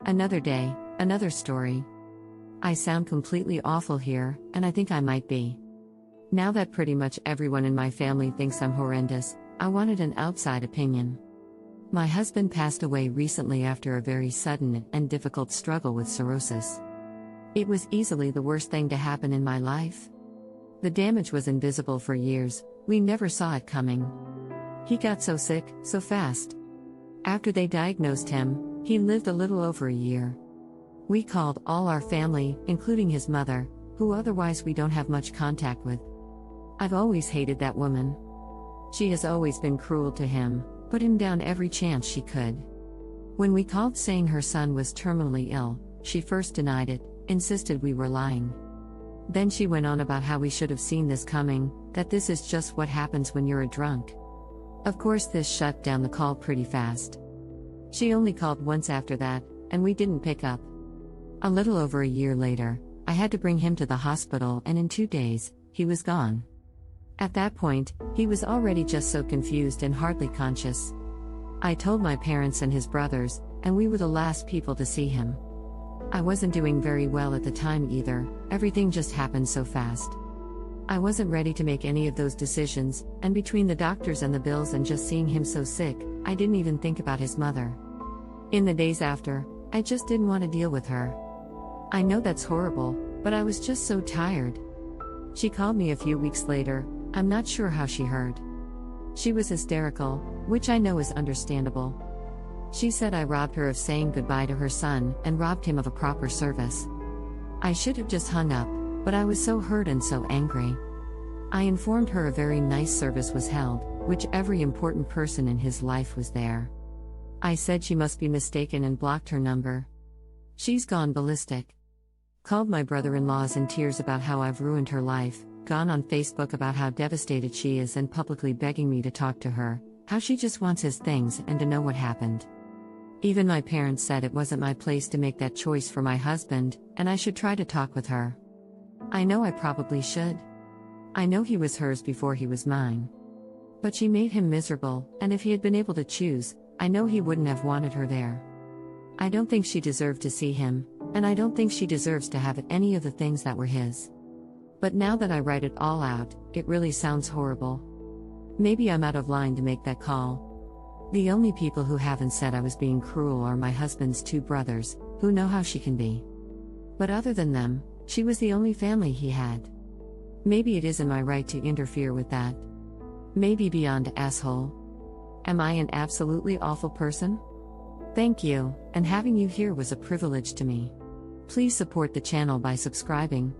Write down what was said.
Another day, another story. I sound completely awful here, and I think I might be. Now that pretty much everyone in my family thinks I'm horrendous, I wanted an outside opinion. My husband passed away recently after a very sudden and difficult struggle with cirrhosis. It was easily the worst thing to happen in my life. The damage was invisible for years, we never saw it coming. He got so sick, so fast. After they diagnosed him, he lived a little over a year. We called all our family, including his mother, who otherwise we don't have much contact with. I've always hated that woman. She has always been cruel to him, put him down every chance she could. When we called saying her son was terminally ill, she first denied it, insisted we were lying. Then she went on about how we should have seen this coming, that this is just what happens when you're a drunk. Of course, this shut down the call pretty fast. She only called once after that, and we didn't pick up. A little over a year later, I had to bring him to the hospital, and in 2 days, he was gone. At that point, he was already just so confused and hardly conscious. I told my parents and his brothers, and we were the last people to see him. I wasn't doing very well at the time either, everything just happened so fast. I wasn't ready to make any of those decisions, and between the doctors and the bills and just seeing him so sick, I didn't even think about his mother. In the days after, I just didn't want to deal with her. I know that's horrible, but I was just so tired. She called me a few weeks later, I'm not sure how she heard. She was hysterical, which I know is understandable. She said I robbed her of saying goodbye to her son and robbed him of a proper service. I should have just hung up, but I was so hurt and so angry. I informed her a very nice service was held, which every important person in his life was there. I said she must be mistaken and blocked her number. She's gone ballistic. Called my brother-in-laws in tears about how I've ruined her life, gone on Facebook about how devastated she is and publicly begging me to talk to her, how she just wants his things and to know what happened. Even my parents said it wasn't my place to make that choice for my husband, and I should try to talk with her. I know I probably should. I know he was hers before he was mine. But she made him miserable, and if he had been able to choose, I know he wouldn't have wanted her there. I don't think she deserved to see him, and I don't think she deserves to have any of the things that were his. But now that I write it all out, it really sounds horrible. Maybe I'm out of line to make that call. The only people who haven't said I was being cruel are my husband's 2 brothers, who know how she can be. But other than them, she was the only family he had. Maybe it isn't my right to interfere with that. Maybe beyond asshole. Am I an absolutely awful person? Thank you, and having you here was a privilege to me. Please support the channel by subscribing.